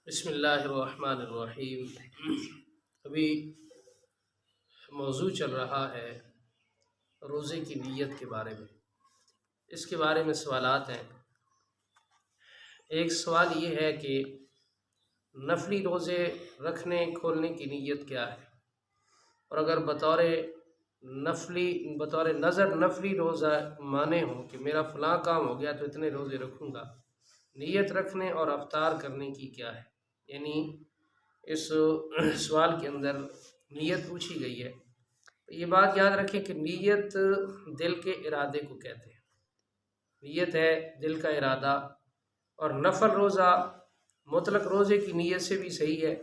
بسم اللہ الرحمن الرحیم۔ ابھی موضوع چل رہا ہے روزے کی نیت کے بارے میں۔ اس کے بارے میں سوالات ہیں۔ ایک سوال یہ ہے کہ نفلی روزے رکھنے کھولنے کی نیت کیا ہے، اور اگر بطور نظر نفلی روزہ مانے ہوں کہ میرا فلاں کام ہو گیا تو اتنے روزے رکھوں گا، نیت رکھنے اور افطار کرنے کی کیا ہے؟ یعنی اس سوال کے اندر نیت پوچھی گئی ہے۔ یہ بات یاد رکھیں کہ نیت دل کے ارادے کو کہتے ہیں۔ نیت ہے دل کا ارادہ، اور نفل روزہ مطلق روزے کی نیت سے بھی صحیح ہے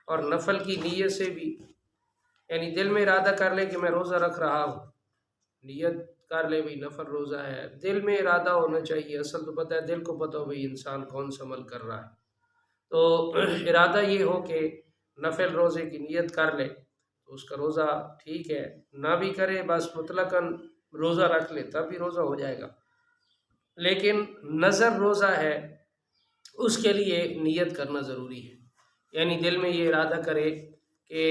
اور نفل کی نیت سے بھی، یعنی دل میں ارادہ کر لے کہ میں روزہ رکھ رہا ہوں، نیت کر لے بھئی نفل روزہ ہے، دل میں ارادہ ہونا چاہیے۔ اصل تو پتہ ہے دل کو پتہ ہو بھئی انسان کون سا عمل کر رہا ہے، تو ارادہ یہ ہو کہ نفل روزے کی نیت کر لے تو اس کا روزہ ٹھیک ہے، نہ بھی کرے بس مطلقاً روزہ رکھ لے تب بھی روزہ ہو جائے گا۔ لیکن نظر روزہ ہے، اس کے لیے نیت کرنا ضروری ہے، یعنی دل میں یہ ارادہ کرے کہ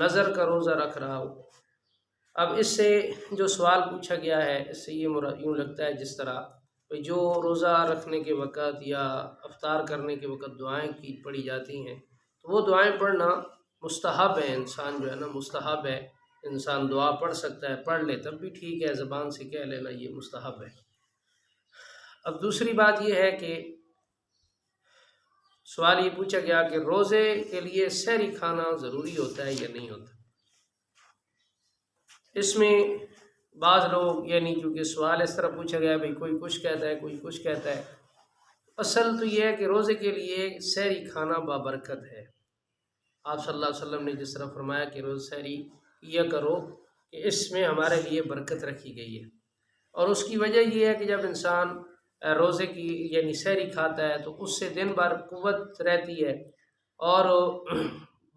نظر کا روزہ رکھ رہا ہو۔ اب اس سے جو سوال پوچھا گیا ہے اس سے یہ یوں لگتا ہے جس طرح جو روزہ رکھنے کے وقت یا افطار کرنے کے وقت دعائیں کی پڑھی جاتی ہیں، تو وہ دعائیں پڑھنا مستحب ہے، انسان جو ہے نا مستحب ہے، انسان دعا پڑھ سکتا ہے، پڑھ لے تب بھی ٹھیک ہے، زبان سے کہہ لینا یہ مستحب ہے۔ اب دوسری بات یہ ہے کہ سوال یہ پوچھا گیا کہ روزے کے لیے سحری کھانا ضروری ہوتا ہے یا نہیں ہوتا۔ اس میں بعض لوگ، یعنی کیونکہ سوال اس طرح پوچھا گیا بھئی کوئی کچھ کہتا ہے کوئی کچھ کہتا ہے، اصل تو یہ ہے کہ روزے کے لیے سحری کھانا بابرکت ہے۔ آپ صلی اللہ علیہ وسلم نے جس طرح فرمایا کہ روز سحری کیا کرو کہ اس میں ہمارے لیے برکت رکھی گئی ہے، اور اس کی وجہ یہ ہے کہ جب انسان روزے کی یعنی سحری کھاتا ہے تو اس سے دن بھر قوت رہتی ہے، اور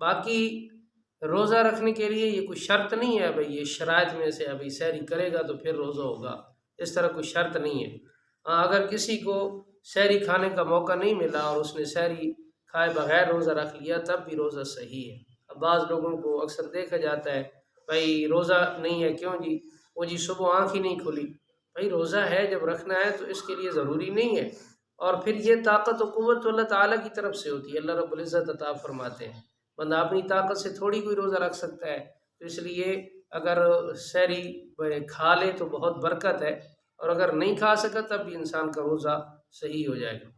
باقی روزہ رکھنے کے لیے یہ کوئی شرط نہیں ہے بھئی یہ شرائط میں سے ابھی سحری کرے گا تو پھر روزہ ہوگا، اس طرح کوئی شرط نہیں ہے۔ ہاں اگر کسی کو سحری کھانے کا موقع نہیں ملا اور اس نے سحری کھائے بغیر روزہ رکھ لیا تب بھی روزہ صحیح ہے۔ اب بعض لوگوں کو اکثر دیکھا جاتا ہے بھئی روزہ نہیں ہے، کیوں جی؟ وہ جی صبح آنکھ ہی نہیں کھلی۔ بھئی روزہ ہے جب رکھنا ہے تو اس کے لیے ضروری نہیں ہے، اور پھر یہ طاقت و قوت اللہ تعالیٰ کی طرف سے ہوتی ہے، اللہ رب العزت عطا فرماتے ہیں۔ بندہ اپنی طاقت سے تھوڑی کوئی روزہ رکھ سکتا ہے، تو اس لیے اگر سحری کھا لے تو بہت برکت ہے، اور اگر نہیں کھا سکا تب بھی انسان کا روزہ صحیح ہو جائے گا۔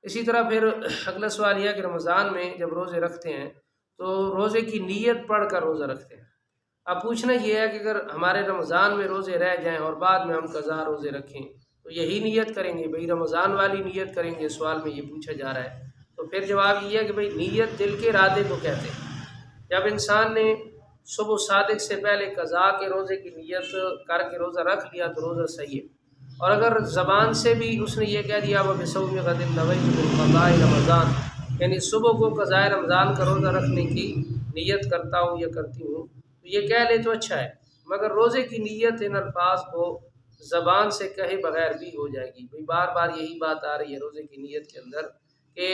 اسی طرح پھر اگلا سوال یہ ہے کہ رمضان میں جب روزے رکھتے ہیں تو روزے کی نیت پڑھ کر روزہ رکھتے ہیں۔ اب پوچھنا یہ ہے کہ اگر ہمارے رمضان میں روزے رہ جائیں اور بعد میں ہم قضا روزے رکھیں تو یہی نیت کریں گے؟ بھئی رمضان والی نیت کریں گے؟ سوال میں یہ پوچھا جا رہا ہے۔ تو پھر جواب یہ ہے کہ بھئی نیت دل کے ارادے کو کہتے ہیں۔ جب انسان نے صبح صادق سے پہلے قضا کے روزے کی نیت کر کے روزہ رکھ لیا تو روزہ صحیح ہے، اور اگر زبان سے بھی اس نے یہ کہہ دیا وَبِصَوْمِ غَدٍ نَوَيْتُ بِالْقَضَاءِ رمضان، یعنی صبح کو قضاء رمضان کا روزہ رکھنے کی نیت کرتا ہوں یا کرتی ہوں، تو یہ کہہ لے تو اچھا ہے، مگر روزے کی نیت ان الفاظ کو زبان سے کہے بغیر بھی ہو جائے گی۔ بھئی بار بار یہی بات آ رہی ہے روزے کی نیت کے اندر کہ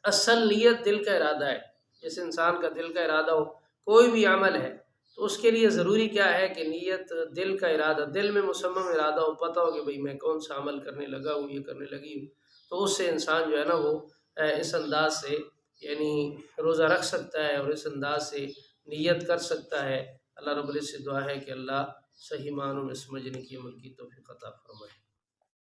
اصل نیت دل کا ارادہ ہے۔ جس انسان کا دل کا ارادہ ہو، کوئی بھی عمل ہے تو اس کے لیے ضروری کیا ہے کہ نیت دل کا ارادہ، دل میں مصمم ارادہ ہو، پتہ ہو کہ بھئی میں کون سا عمل کرنے لگا ہوں، یہ کرنے لگی ہوں، تو اس سے انسان جو ہے نا وہ اس انداز سے یعنی روزہ رکھ سکتا ہے اور اس انداز سے نیت کر سکتا ہے۔ اللہ رب العزت سے دعا ہے کہ اللہ صحیح معنوں میں سمجھنے کی عمل کی توفیق عطا فرمائے۔